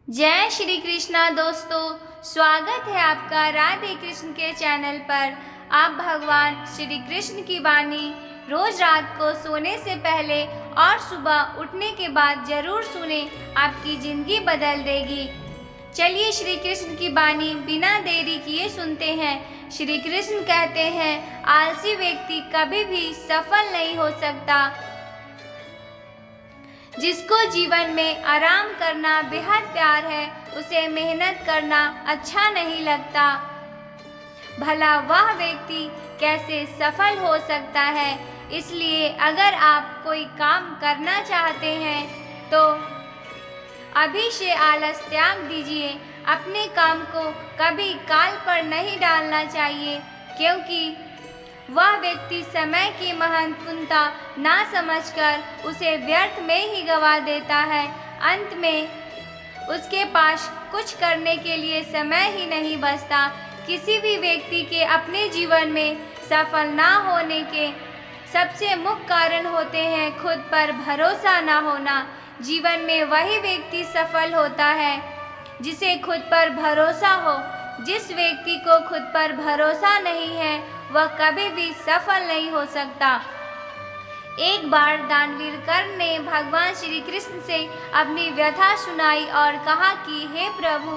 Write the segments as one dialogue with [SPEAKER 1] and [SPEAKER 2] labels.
[SPEAKER 1] जय श्री कृष्णा दोस्तों, स्वागत है आपका राधे कृष्ण के चैनल पर। आप भगवान श्री कृष्ण की वाणी रोज रात को सोने से पहले और सुबह उठने के बाद जरूर सुने, आपकी जिंदगी बदल देगी। चलिए श्री कृष्ण की वाणी बिना देरी किए सुनते हैं। श्री कृष्ण कहते हैं, आलसी व्यक्ति कभी भी सफल नहीं हो सकता। जिसको जीवन में आराम करना बेहद प्यार है, उसे मेहनत करना अच्छा नहीं लगता। भला वह व्यक्ति कैसे सफल हो सकता है। इसलिए अगर आप कोई काम करना चाहते हैं तो अभी से आलस त्याग दीजिए। अपने काम को कभी काल पर नहीं डालना चाहिए, क्योंकि वह व्यक्ति समय की महत्वपूर्णता ना समझकर उसे व्यर्थ में ही गवा देता है। अंत में उसके पास कुछ करने के लिए समय ही नहीं बचता। किसी भी व्यक्ति के अपने जीवन में सफल ना होने के सबसे मुख्य कारण होते हैं खुद पर भरोसा ना होना। जीवन में वही व्यक्ति सफल होता है जिसे खुद पर भरोसा हो। जिस व्यक्ति को खुद पर भरोसा नहीं है, वह कभी भी सफल नहीं हो सकता। एक बार दानवीर कर्ण ने भगवान श्री कृष्ण से अपनी व्यथा सुनाई और कहा कि हे प्रभु,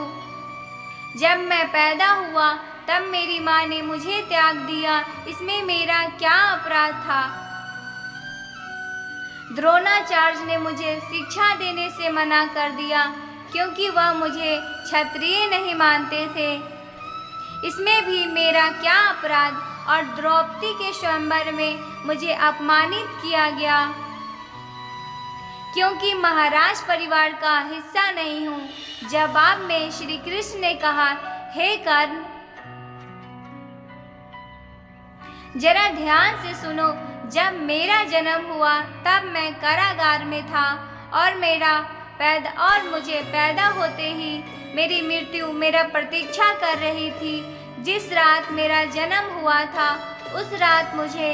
[SPEAKER 1] जब मैं पैदा हुआ तब मेरी माँ ने मुझे त्याग दिया, इसमें मेरा क्या अपराध था। द्रोणाचार्य ने मुझे शिक्षा देने से मना कर दिया, क्योंकि वह मुझे क्षत्रिय नहीं मानते थे, इसमें भी मेरा क्या अपराध। और द्रौपदी के स्वयंवर में मुझे अपमानित किया गया, क्योंकि महाराज परिवार का हिस्सा नहीं हूँ। जवाब में श्री कृष्ण ने कहा, हे कर्ण, जरा ध्यान से सुनो। जब मेरा जन्म हुआ तब मैं कारागार में था और मुझे पैदा होते ही मेरी मृत्यु मेरा प्रतीक्षा कर रही थी। जिस रात मेरा जन्म हुआ था उस रात मुझे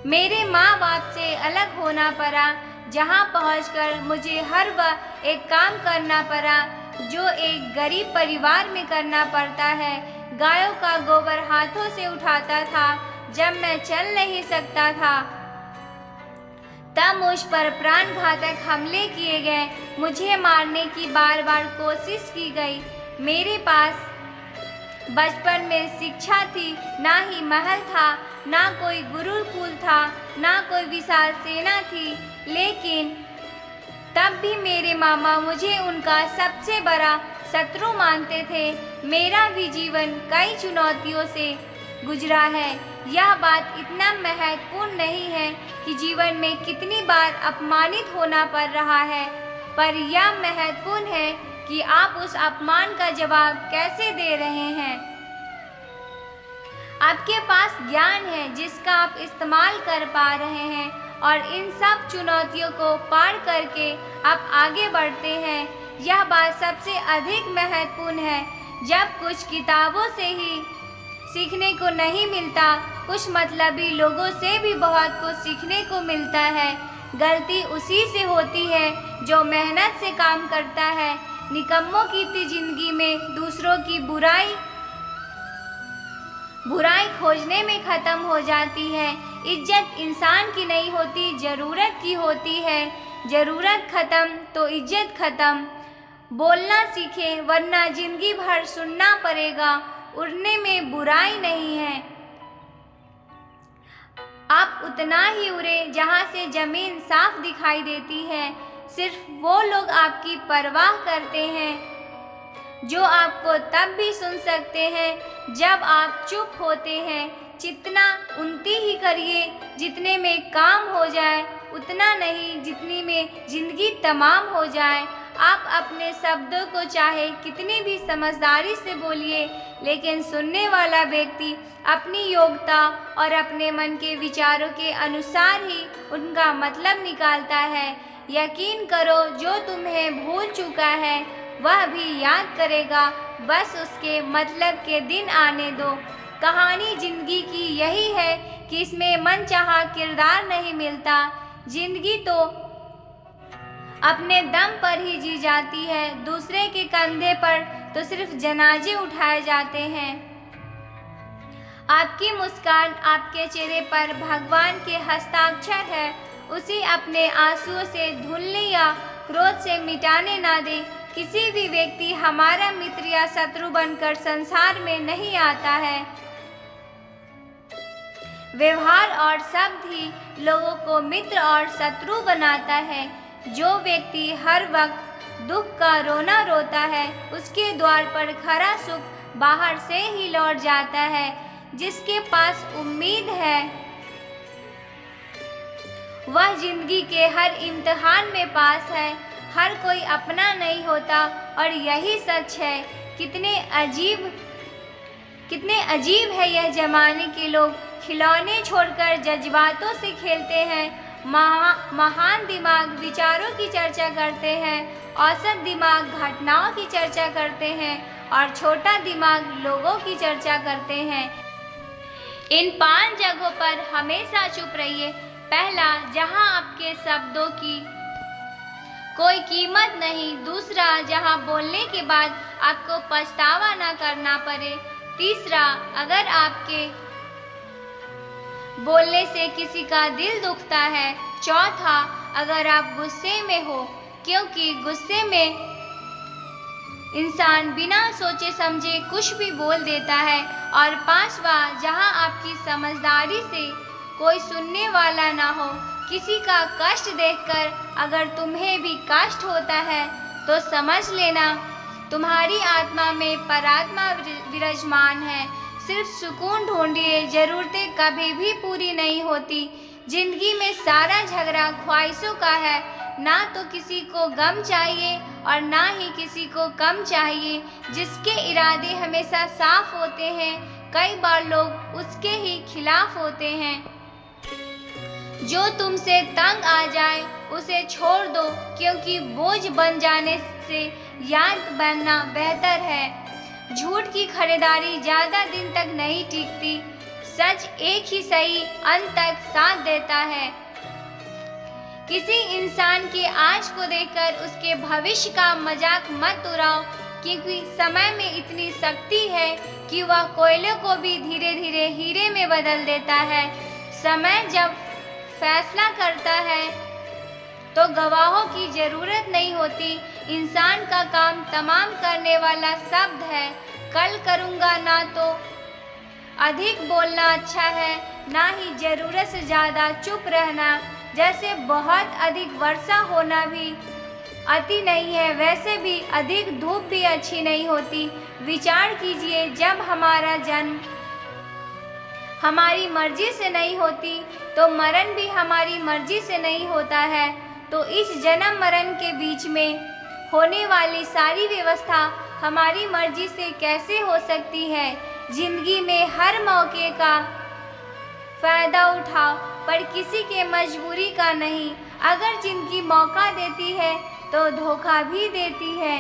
[SPEAKER 1] मेरे माँ बाप से अलग होना पड़ा, जहाँ पहुँचकर मुझे हर वह एक काम करना पड़ा जो एक गरीब परिवार में करना पड़ता है। गायों का गोबर हाथों से उठाता था। जब मैं चल नहीं सकता था तब मुझ पर प्राणघातक हमले किए गए। मुझे मारने की बार बार कोशिश की गई। मेरे पास बचपन में शिक्षा थी, ना ही महल था, ना कोई गुरुकुल था, ना कोई विशाल सेना थी। लेकिन तब भी मेरे मामा मुझे उनका सबसे बड़ा शत्रु मानते थे। मेरा भी जीवन कई चुनौतियों से गुजरा है। यह बात इतना महत्वपूर्ण नहीं है कि जीवन में कितनी बार अपमानित होना पड़ रहा है, पर यह महत्वपूर्ण है कि आप उस अपमान का जवाब कैसे दे रहे हैं। आपके पास ज्ञान है जिसका आप इस्तेमाल कर पा रहे हैं, और इन सब चुनौतियों को पार करके आप आगे बढ़ते हैं। यह बात सबसे अधिक महत्वपूर्ण है। जब कुछ किताबों से ही सीखने को नहीं मिलता, कुछ मतलबी लोगों से भी बहुत कुछ सीखने को मिलता है। गलती उसी से होती है जो मेहनत से काम करता है। निकम्मों की जिंदगी में दूसरों की बुराई खोजने में खत्म हो जाती है। इज्जत इंसान की नहीं होती, जरूरत की होती है। जरूरत खत्म तो इज्जत खत्म। बोलना सीखे, वरना जिंदगी भर सुनना पड़ेगा। उड़ने में बुराई नहीं है। आप उतना ही उड़े जहाँ से जमीन साफ दिखाई देती है। सिर्फ वो लोग आपकी परवाह करते हैं जो आपको तब भी सुन सकते हैं जब आप चुप होते हैं। जितना उन्नति ही करिए जितने में काम हो जाए, उतना नहीं जितनी में जिंदगी तमाम हो जाए। आप अपने शब्दों को चाहे कितनी भी समझदारी से बोलिए, लेकिन सुनने वाला व्यक्ति अपनी योग्यता और अपने मन के विचारों के अनुसार ही उनका मतलब निकालता है। यकीन करो, जो तुम्हें भूल चुका है वह भी याद करेगा। बस उसके मतलब के दिन आने दो। कहानी जिंदगी की यही है कि इसमें मनचाहा किरदार नहीं मिलता। जिंदगी तो अपने दम पर ही जी जाती है, दूसरे के कंधे पर तो सिर्फ जनाजे उठाए जाते हैं। आपकी मुस्कान आपके चेहरे पर भगवान के हस्ताक्षर है, उसे अपने आंसुओं से धुलने या क्रोध से मिटाने ना दें। किसी भी व्यक्ति हमारा मित्र या शत्रु बनकर संसार में नहीं आता है। व्यवहार और शब्द ही लोगों को मित्र और शत्रु बनाता है। जो व्यक्ति हर वक्त दुख का रोना रोता है, उसके द्वार पर खरा सुख बाहर से ही लौट जाता है। जिसके पास उम्मीद है वह जिंदगी के हर इम्तिहान में पास है। हर कोई अपना नहीं होता और यही सच है। कितने अजीब है यह जमाने के लोग। खिलौने छोड़कर जज्बातों से खेलते हैं। महान दिमाग विचारों की चर्चा करते हैं, औसत दिमाग घटनाओं की चर्चा करते हैं और छोटा दिमाग लोगों की चर्चा करते हैं। इन 5 जगहों पर हमेशा चुप रहिए। पहला, जहां आपके शब्दों की कोई कीमत नहीं। दूसरा, जहां बोलने के बाद आपको पछतावा न करना पड़े। तीसरा, अगर आपके बोलने से किसी का दिल दुखता है। चौथा, अगर आप गुस्से में हो, क्योंकि गुस्से में इंसान बिना सोचे समझे कुछ भी बोल देता है। और पांचवा, जहां आपकी समझदारी से कोई सुनने वाला ना हो। किसी का कष्ट देखकर अगर तुम्हें भी कष्ट होता है तो समझ लेना तुम्हारी आत्मा में परात्मा विराजमान है। सिर्फ सुकून ढूंढिए, जरूरतें कभी भी पूरी नहीं होती। जिंदगी में सारा झगड़ा ख्वाहिशों का है। ना तो किसी को गम चाहिए और ना ही किसी को कम चाहिए। जिसके इरादे हमेशा साफ होते हैं, कई बार लोग उसके ही खिलाफ होते हैं। जो तुमसे तंग आ जाए उसे छोड़ दो, क्योंकि बोझ बन जाने से याद बनना बेहतर है। झूठ की खरीदारी ज्यादा दिन तक नहीं टिकती। सच एक ही सही अंत तक साथ देता है। किसी इंसान के आज को देखकर उसके भविष्य का मजाक मत उड़ाओ, क्योंकि समय में इतनी शक्ति है कि वह कोयले को भी धीरे धीरे हीरे में बदल देता है। समय जब फैसला करता है तो गवाहों की जरूरत नहीं होती। इंसान का काम तमाम करने वाला शब्द है। कल करूँगा ना तो अधिक बोलना अच्छा है, ना ही जरूरत से ज़्यादा चुप रहना। जैसे बहुत अधिक वर्षा होना भी अति नहीं है, वैसे भी अधिक धूप भी अच्छी नहीं होती। विचार कीजिए, जब हमारा जन्म हमारी मर्जी से नहीं होती तो मरण भी हमारी मर्जी से नहीं होता है। तो इस जन्म मरण के बीच में होने वाली सारी व्यवस्था हमारी मर्जी से कैसे हो सकती है। जिंदगी में हर मौके का फायदा उठाओ, पर किसी के मजबूरी का नहीं। अगर जिंदगी मौका देती है तो धोखा भी देती है।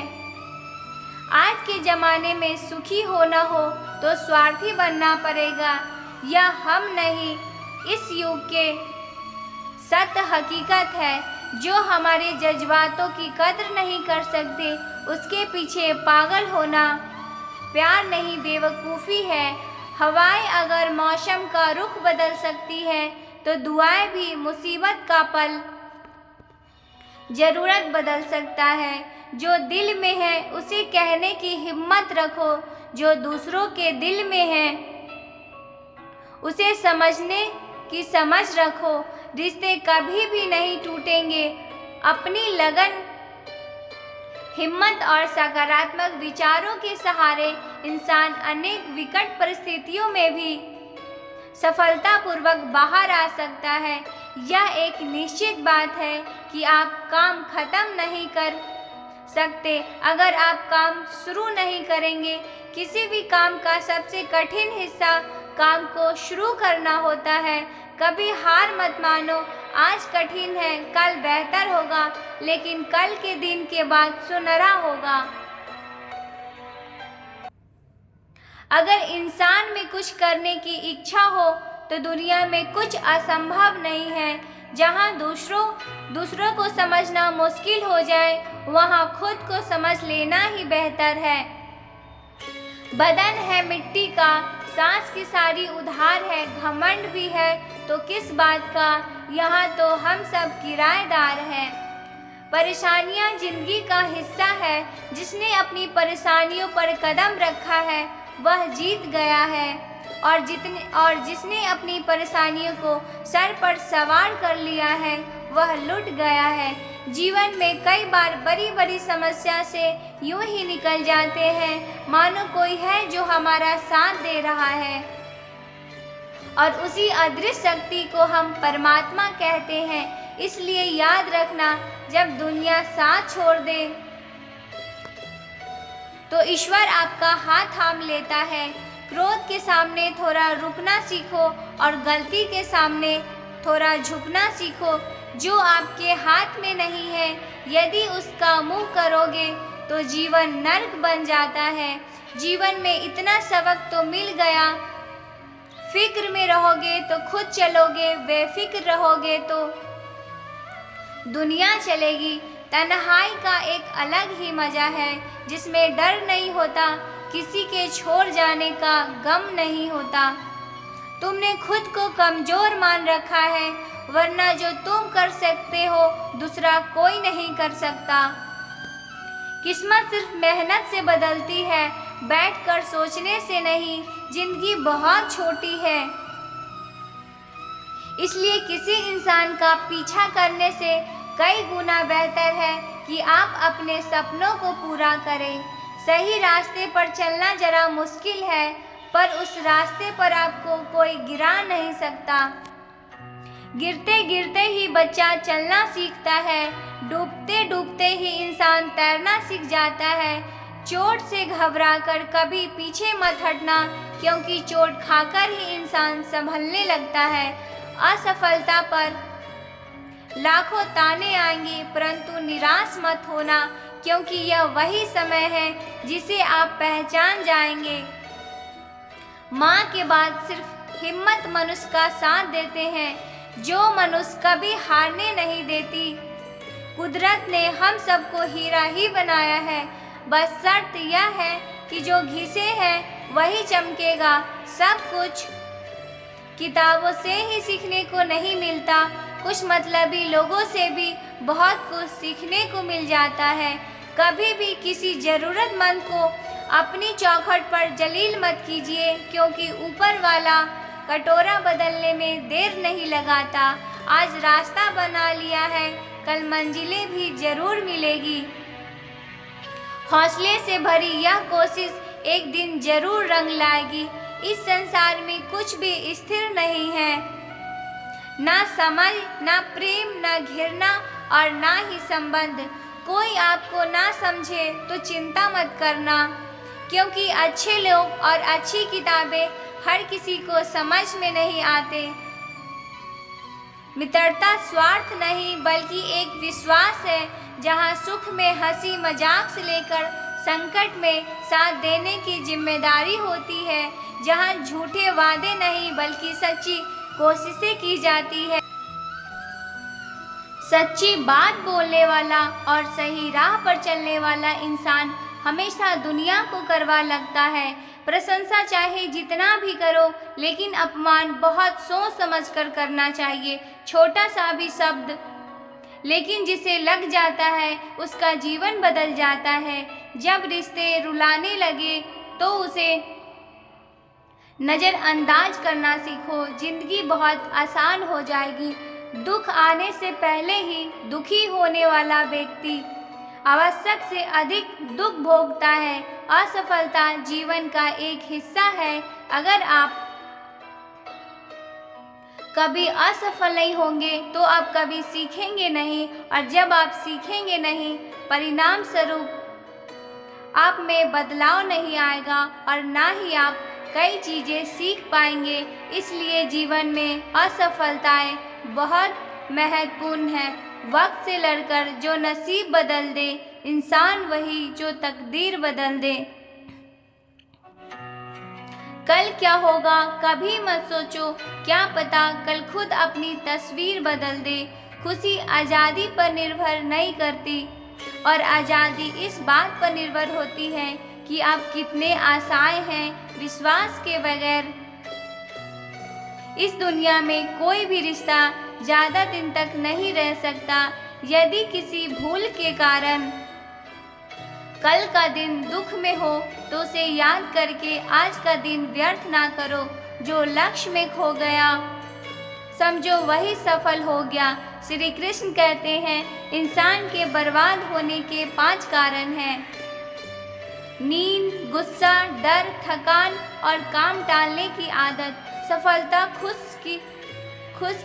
[SPEAKER 1] आज के ज़माने में सुखी होना हो तो स्वार्थी बनना पड़ेगा। यह हम नहीं, इस युग के सत्य हकीकत है। जो हमारे जज्बातों की कद्र नहीं कर सकते, उसके पीछे पागल होना प्यार नहीं, बेवकूफ़ी है। हवाएं अगर मौसम का रुख बदल सकती है तो दुआएं भी मुसीबत का पल ज़रूरत बदल सकता है। जो दिल में है उसे कहने की हिम्मत रखो। जो दूसरों के दिल में है उसे समझने की समझ रखो। रिश्ते कभी भी नहीं टूटेंगे। अपनी लगन, हिम्मत और सकारात्मक विचारों के सहारे इंसान अनेक विकट परिस्थितियों में भी सफलतापूर्वक बाहर आ सकता है। यह एक निश्चित बात है कि आप काम खत्म नहीं कर सकते अगर आप काम शुरू नहीं करेंगे। किसी भी काम का सबसे कठिन हिस्सा काम को शुरू करना होता है। कभी हार मत मानो। आज कठिन है, कल बेहतर होगा, लेकिन कल के दिन के बाद सुनहरा होगा। अगर इंसान में कुछ करने की इच्छा हो तो दुनिया में कुछ असंभव नहीं है। जहाँ दूसरों को समझना मुश्किल हो जाए, वहाँ खुद को समझ लेना ही बेहतर है। बदन है मिट्टी का, सांस की सारी उधार है, घमंड भी है तो किस बात का, यहाँ तो हम सब किराएदार हैं। परेशानियाँ जिंदगी का हिस्सा है, जिसने अपनी परेशानियों पर कदम रखा है वह जीत गया है, और जिसने अपनी परेशानियों को सर पर सवार कर लिया है वह लुट गया है। जीवन में कई बार बड़ी बड़ी समस्या से यूं ही निकल जाते हैं मानो कोई है जो हमारा साथ दे रहा है, और उसी अदृश्य शक्ति को हम परमात्मा कहते हैं। इसलिए याद रखना, जब दुनिया साथ छोड़ दे तो ईश्वर आपका हाथ थाम लेता है। क्रोध के सामने थोड़ा रुकना सीखो और गलती के सामने थोड़ा झुकना सीखो। जो आपके हाथ में नहीं है, यदि उसका मुंह करोगे तो जीवन नर्क बन जाता है। जीवन में इतना सबक तो मिल गया, फिक्र में रहोगे तो खुद चलोगे, बेफिक्र रहोगे तो दुनिया चलेगी। तन्हाई का एक अलग ही मजा है, जिसमें डर नहीं होता, किसी के छोड़ जाने का गम नहीं होता। तुमने खुद को कमजोर मान रखा है, वरना जो तुम कर सकते हो दूसरा कोई नहीं कर सकता। किस्मत सिर्फ मेहनत से बदलती है, बैठकर सोचने से नहीं। जिंदगी बहुत छोटी है, इसलिए किसी इंसान का पीछा करने से कई गुना बेहतर है कि आप अपने सपनों को पूरा करें। सही रास्ते पर चलना जरा मुश्किल है, पर उस रास्ते पर आपको कोई गिरा नहीं सकता। गिरते गिरते ही बच्चा चलना सीखता है, डूबते डूबते ही इंसान तैरना सीख जाता है। चोट से घबराकर कभी पीछे मत हटना, क्योंकि चोट खाकर ही इंसान संभलने लगता है। असफलता पर लाखों ताने आएंगे, परंतु निराश मत होना, क्योंकि यह वही समय है जिसे आप पहचान जाएंगे। माँ के बाद सिर्फ हिम्मत मनुष्य का साथ देते हैं, जो मनुष्य कभी हारने नहीं देती। कुदरत ने हम सबको हीरा ही बनाया है, बस शर्त यह है कि जो घिसे है वही चमकेगा। सब कुछ किताबों से ही सीखने को नहीं मिलता, कुछ मतलबी लोगों से भी बहुत कुछ सीखने को मिल जाता है। कभी भी किसी ज़रूरतमंद को अपनी चौखट पर जलील मत कीजिए, क्योंकि ऊपर वाला कटोरा बदलने में देर नहीं लगाता। आज रास्ता बना लिया है, कल मंजिलें भी जरूर मिलेगी। हौसले से भरी यह कोशिश एक दिन जरूर रंग लाएगी। इस संसार में कुछ भी स्थिर नहीं है, ना समझ, ना प्रेम, ना घृणा और ना ही संबंध। कोई आपको ना समझे तो चिंता मत करना, क्योंकि अच्छे लोग और अच्छी किताबें हर किसी को समझ में नहीं आते। मित्रता स्वार्थ नहीं बल्कि एक विश्वास है, जहाँ सुख में हंसी मजाक से लेकर संकट में साथ देने की जिम्मेदारी होती है, जहाँ झूठे वादे नहीं बल्कि सच्ची कोशिशें की जाती है। सच्ची बात बोलने वाला और सही राह पर चलने वाला इंसान हमेशा दुनिया को करवा लगता है। प्रशंसा चाहे जितना भी करो, लेकिन अपमान बहुत सोच समझ कर करना चाहिए। छोटा सा भी शब्द लेकिन जिसे लग जाता है उसका जीवन बदल जाता है। जब रिश्ते रुलाने लगे तो उसे नज़रअंदाज करना सीखो, जिंदगी बहुत आसान हो जाएगी। दुख आने से पहले ही दुखी होने वाला व्यक्ति आवश्यक से अधिक दुख भोगता है। असफलता जीवन का एक हिस्सा है। अगर आप कभी असफल नहीं होंगे तो आप कभी सीखेंगे नहीं, और जब आप सीखेंगे नहीं, परिणाम स्वरूप आप में बदलाव नहीं आएगा और ना ही आप कई चीज़ें सीख पाएंगे। इसलिए जीवन में असफलताएं बहुत महत्वपूर्ण है। वक्त से लड़कर जो नसीब बदल दे, इंसान वही जो तकदीर बदल दे। कल क्या होगा कभी मत सोचो, क्या पता कल खुद अपनी तस्वीर बदल दे। खुशी आज़ादी पर निर्भर नहीं करती, और आज़ादी इस बात पर निर्भर होती है कि आप कितने आशाएं हैं विश्वास के बगैर। इस दुनिया में कोई भी रिश्ता ज़्यादा दिन तक नहीं रह सकता। यदि किसी भूल के कारण कल का दिन दुख में हो तो उसे याद करके आज का दिन व्यर्थ ना करो। जो लक्ष्य में खो गया समझो वही सफल हो गया। श्री कृष्ण कहते हैं इंसान के बर्बाद होने के 5 कारण हैं। नींद, गुस्सा, डर, थकान और काम टालने की आदत। सफलता खुश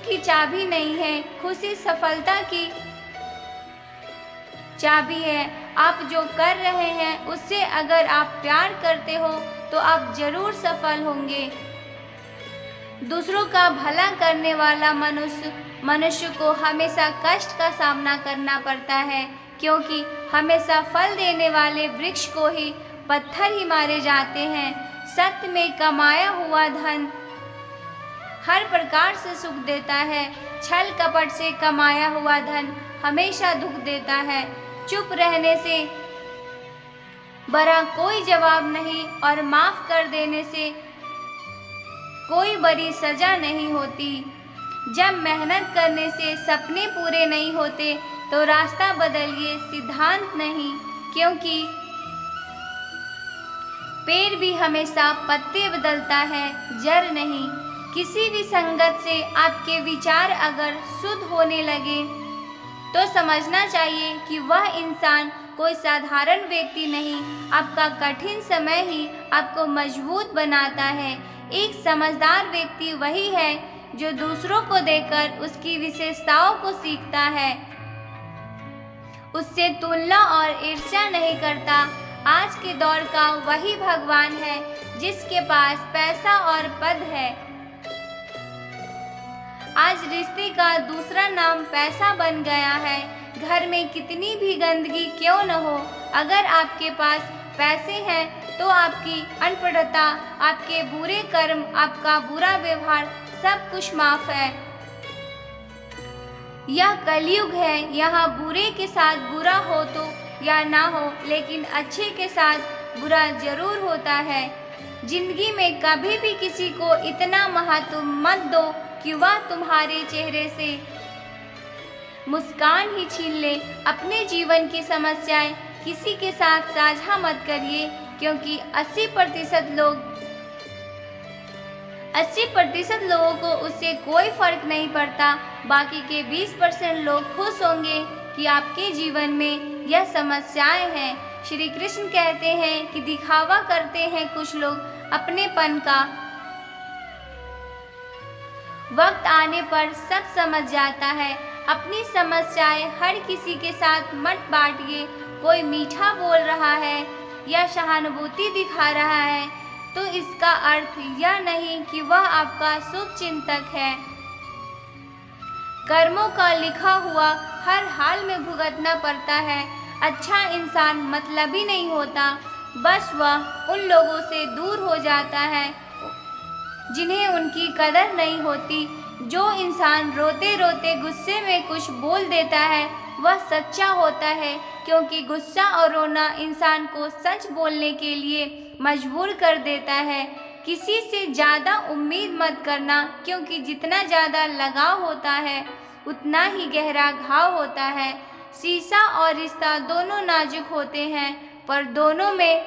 [SPEAKER 1] की चाबी नहीं है, खुशी सफलता की चाबी है। आप जो कर रहे हैं उससे अगर आप प्यार करते हो तो आप जरूर सफल होंगे। दूसरों का भला करने वाला मनुष्य को हमेशा कष्ट का सामना करना पड़ता है, क्योंकि हमेशा फल देने वाले वृक्ष को ही पत्थर ही मारे जाते हैं। सत्य में कमाया हुआ धन हर प्रकार से सुख देता है, छल कपट से कमाया हुआ धन हमेशा दुख देता है। चुप रहने से बड़ा कोई जवाब नहीं, और माफ कर देने से कोई बड़ी सजा नहीं होती। जब मेहनत करने से सपने पूरे नहीं होते तो रास्ता बदलिए, सिद्धांत नहीं, क्योंकि पेड़ भी हमेशा पत्ते बदलता है, जड़ नहीं। किसी भी संगत से आपके विचार अगर शुद्ध होने लगे तो समझना चाहिए कि वह इंसान कोई साधारण व्यक्ति नहीं। आपका कठिन समय ही आपको मजबूत बनाता है। एक समझदार व्यक्ति वही है जो दूसरों को देखकर उसकी विशेषताओं को सीखता है, उससे तुलना और ईर्ष्या नहीं करता। आज के दौर का वही भगवान है जिसके पास पैसा और पद है। आज रिश्ते का दूसरा नाम पैसा बन गया है। घर में कितनी भी गंदगी क्यों न हो, अगर आपके पास पैसे हैं तो आपकी अनपढ़ता, आपके बुरे कर्म, आपका बुरा व्यवहार सब कुछ माफ है। यह कलयुग है, यहाँ बुरे के साथ बुरा हो तो या ना हो, लेकिन अच्छे के साथ बुरा जरूर होता है। जिंदगी में कभी भी किसी को इतना महत्व मत दो कि वह तुम्हारे चेहरे से मुस्कान ही छीन ले। अपने जीवन की समस्याएं किसी के साथ साझा मत करिए, क्योंकि 80% लोगों को उससे कोई फर्क नहीं पड़ता। बाकी के 20% लोग खुश होंगे कि आपके जीवन में यह समस्याएं हैं। श्री कृष्ण कहते हैं कि दिखावा करते हैं कुछ लोग अपनेपन का, वक्त आने पर सब समझ जाता है। अपनी समस्याएं हर किसी के साथ मत बांटिए। कोई मीठा बोल रहा है या सहानुभूति दिखा रहा है तो इसका अर्थ यह नहीं कि वह आपका शुभ चिंतक है। कर्मों का लिखा हुआ हर हाल में भुगतना पड़ता है। अच्छा इंसान मतलबी नहीं होता, बस वह उन लोगों से दूर हो जाता है जिन्हें उनकी कदर नहीं होती। जो इंसान रोते रोते गुस्से में कुछ बोल देता है वह सच्चा होता है, क्योंकि गुस्सा और रोना इंसान को सच बोलने के लिए मजबूर कर देता है। किसी से ज़्यादा उम्मीद मत करना, क्योंकि जितना ज़्यादा लगाव होता है उतना ही गहरा घाव होता है। शीशा और रिश्ता दोनों नाजुक होते हैं, पर दोनों में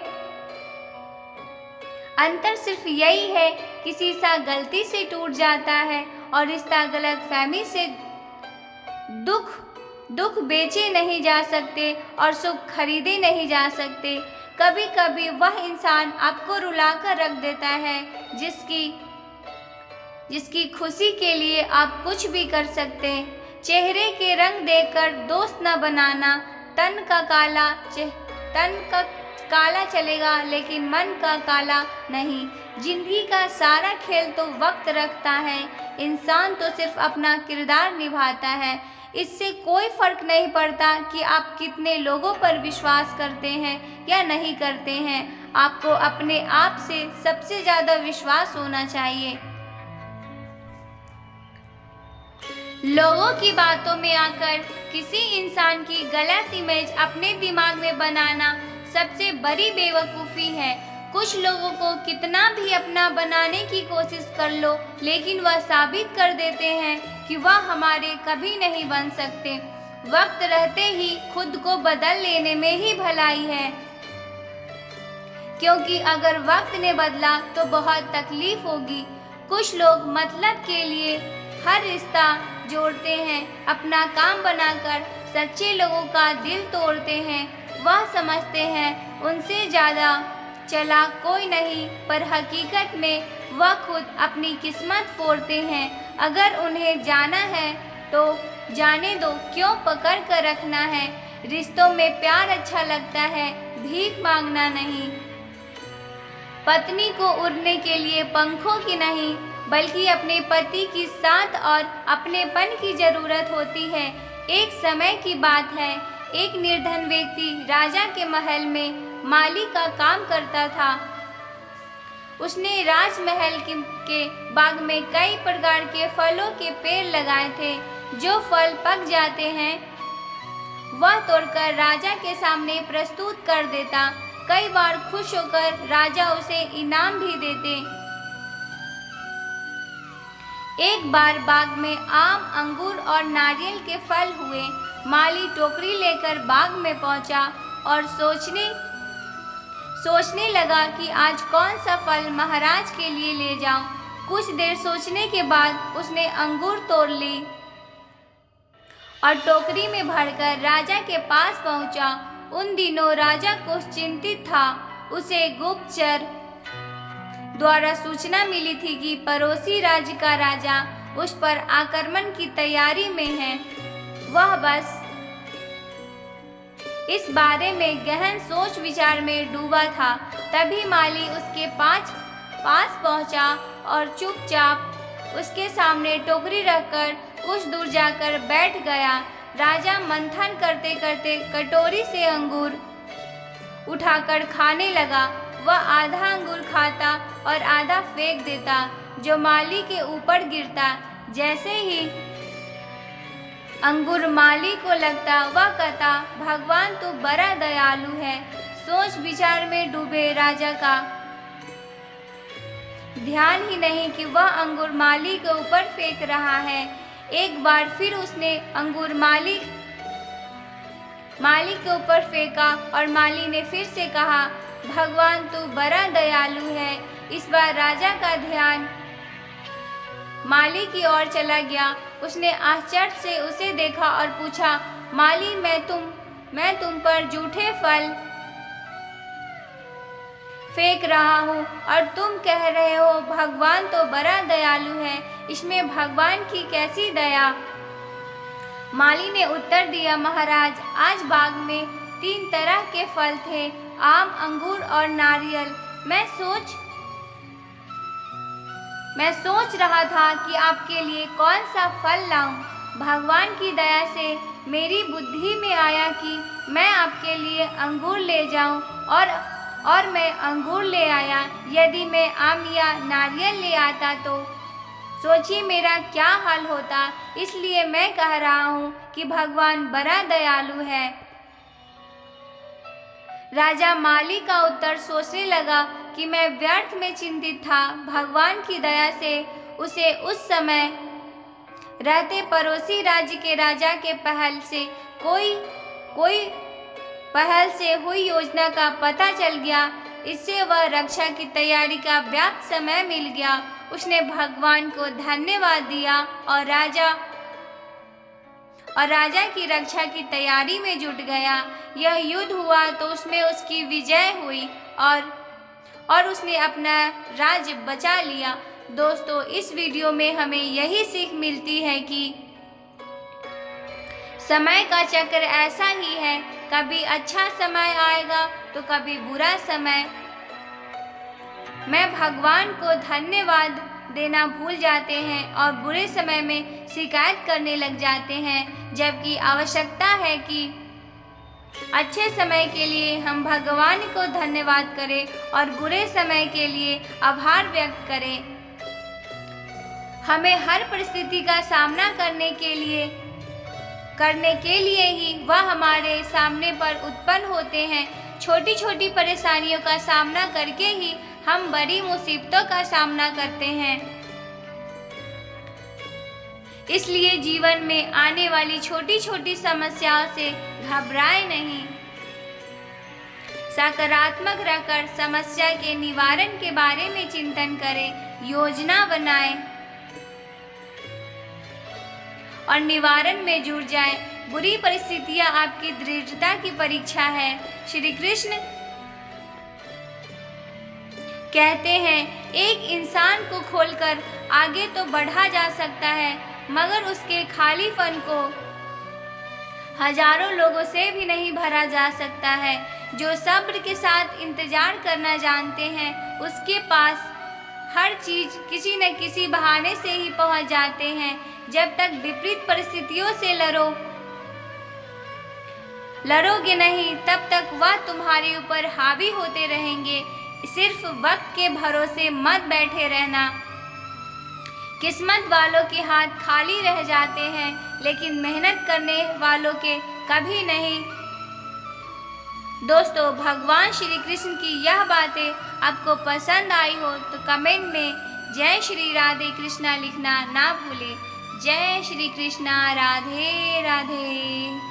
[SPEAKER 1] अंतर सिर्फ यही है कि शीशा गलती से टूट जाता है और रिश्ता गलतफहमी से। दुख बेचे नहीं जा सकते और सुख खरीदे नहीं जा सकते। कभी कभी वह इंसान आपको रुला कर रख देता है जिसकी खुशी के लिए आप कुछ भी कर सकते। चेहरे के रंग देखकर दोस्त न बनाना। तन का काला चलेगा लेकिन मन का काला नहीं। जिंदगी का सारा खेल तो वक्त रखता है, इंसान तो सिर्फ अपना किरदार निभाता है। इससे कोई फर्क नहीं पड़ता कि आप कितने लोगों पर विश्वास करते हैं या नहीं करते हैं। आपको अपने आप से सबसे ज़्यादा विश्वास होना चाहिए। लोगों की बातों में आकर किसी इंसान की गलत इमेज अपने दिमाग में बनाना सबसे बड़ी बेवकूफ़ी है। कुछ लोगों को कितना भी अपना बनाने की कोशिश कर लो, लेकिन वह साबित कर देते हैं कि वह हमारे कभी नहीं बन सकते। वक्त रहते ही खुद को बदल लेने में ही भलाई है, क्योंकि अगर वक्त ने बदला तो बहुत तकलीफ होगी। कुछ लोग मतलब के लिए हर रिश्ता जोड़ते हैं, अपना काम बनाकर सच्चे लोगों का दिल तोड़ते हैं। वह समझते हैं उनसे ज़्यादा चालाक कोई नहीं, पर हकीकत में वह खुद अपनी किस्मत फोड़ते हैं। अगर उन्हें जाना है तो जाने दो, क्यों पकड़ कर रखना है। रिश्तों में प्यार अच्छा लगता है, भीख मांगना नहीं। पत्नी को उड़ने के लिए पंखों की नहीं, बल्कि अपने पति की साथ और अपनेपन की जरूरत होती है। एक समय की बात है, एक निर्धन व्यक्ति राजा के महल में माली का काम करता था। उसने राजमहल के बाग में कई प्रकार के फलों के पेड़ लगाए थे। जो फल पक जाते हैं वह तोड़कर राजा के सामने प्रस्तुत कर देता। कई बार खुश होकर राजा उसे इनाम भी देते। एक बार बाग में आम, अंगूर और नारियल के फल हुए। माली टोकरी लेकर बाग में पहुंचा और सोचने लगा कि आज कौन सा फल महाराज के लिए ले जाऊं। कुछ देर सोचने के बाद उसने अंगूर तोड़ ली और टोकरी में भरकर राजा के पास पहुंचा। उन दिनों राजा कुछ चिंतित था। उसे गुप्तचर द्वारा सूचना मिली थी कि पड़ोसी राज्य का राजा उस पर आक्रमण की तैयारी में है। वह बस इस बारे में गहन सोच विचार में डूबा था। तभी माली उसके पास पहुंचा और चुपचाप उसके सामने टोकरी रखकर कुछ दूर जाकर बैठ गया। राजा मंथन करते करते कटोरी से अंगूर उठाकर खाने लगा। वह आधा अंगूर खाता और आधा फेंक देता, जो माली के ऊपर गिरता। जैसे ही अंगूर माली को लगता, वह कहता, भगवान तो बड़ा दयालु है। सोच विचार में डूबे राजा का ध्यान ही नहीं कि वह अंगूर माली के ऊपर फेंक रहा है। एक बार फिर उसने अंगूर माली के ऊपर फेंका और माली ने फिर से कहा, भगवान तो बड़ा दयालु है। इस बार राजा का ध्यान माली की ओर चला गया। उसने आश्चर्य से उसे देखा और पूछा, माली, मैं तुम पर झूठे फल फेंक रहा हूँ और तुम कह रहे हो भगवान तो बड़ा दयालु है। इसमें भगवान की कैसी दया। माली ने उत्तर दिया, महाराज, आज बाग में 3 तरह के फल थे, आम, अंगूर और नारियल। मैं सोच रहा था कि आपके लिए कौन सा फल लाऊं। भगवान की दया से मेरी बुद्धि में आया कि मैं आपके लिए अंगूर ले जाऊं और मैं अंगूर ले आया। यदि मैं आम या नारियल ले आता तो सोचिए मेरा क्या हाल होता। इसलिए मैं कह रहा हूँ कि भगवान बड़ा दयालु है। राजा माली का उत्तर सोचने लगा कि मैं व्यर्थ में चिंतित था। भगवान की दया से उसे उस समय रहते पड़ोसी राज्य के राजा के पहल से हुई योजना का पता चल गया। इससे वह रक्षा की तैयारी का पर्याप्त समय मिल गया। उसने भगवान को धन्यवाद दिया और राजा की रक्षा की तैयारी में जुट गया। यह युद्ध हुआ तो उसमें उसकी विजय हुई और उसने अपना राज्य बचा लिया। दोस्तों, इस वीडियो में हमें यही सीख मिलती है कि समय का चक्र ऐसा ही है, कभी अच्छा समय आएगा तो कभी बुरा समय। मैं भगवान को धन्यवाद देना भूल जाते हैं और बुरे समय में शिकायत करने लग जाते हैं, जबकि आवश्यकता है कि अच्छे समय के लिए हम भगवान को धन्यवाद करें और बुरे समय के लिए आभार व्यक्त करें। हमें हर परिस्थिति का सामना करने के लिए ही वह हमारे सामने पर उत्पन्न होते हैं। छोटी छोटी परेशानियों का सामना करके ही हम बड़ी मुसीबतों का सामना करते हैं। इसलिए जीवन में आने वाली छोटी छोटी समस्याओं से घबराएं नहीं। सकारात्मक रहकर समस्या के निवारण के बारे में चिंतन करें, योजना बनाएं और निवारण में जुट जाएं। बुरी परिस्थितियां आपकी दृढ़ता की परीक्षा है। श्री कृष्ण कहते हैं, एक इंसान को खोलकर आगे तो बढ़ा जा सकता है, मगर उसके खालीपन को हजारों लोगों से भी नहीं भरा जा सकता है। जो सब्र के साथ इंतजार करना जानते हैं, उसके पास हर चीज किसी न किसी बहाने से ही पहुंच जाते हैं। जब तक विपरीत परिस्थितियों से लड़ोगे नहीं, तब तक वह तुम्हारे ऊपर हावी होते रहेंगे। सिर्फ वक्त के भरोसे मत बैठे रहना। किस्मत वालों के हाथ खाली रह जाते हैं, लेकिन मेहनत करने वालों के कभी नहीं। दोस्तों, भगवान श्री कृष्ण की यह बातें आपको पसंद आई हो तो कमेंट में जय श्री राधे कृष्णा लिखना ना भूलें। जय श्री कृष्णा, राधे राधे।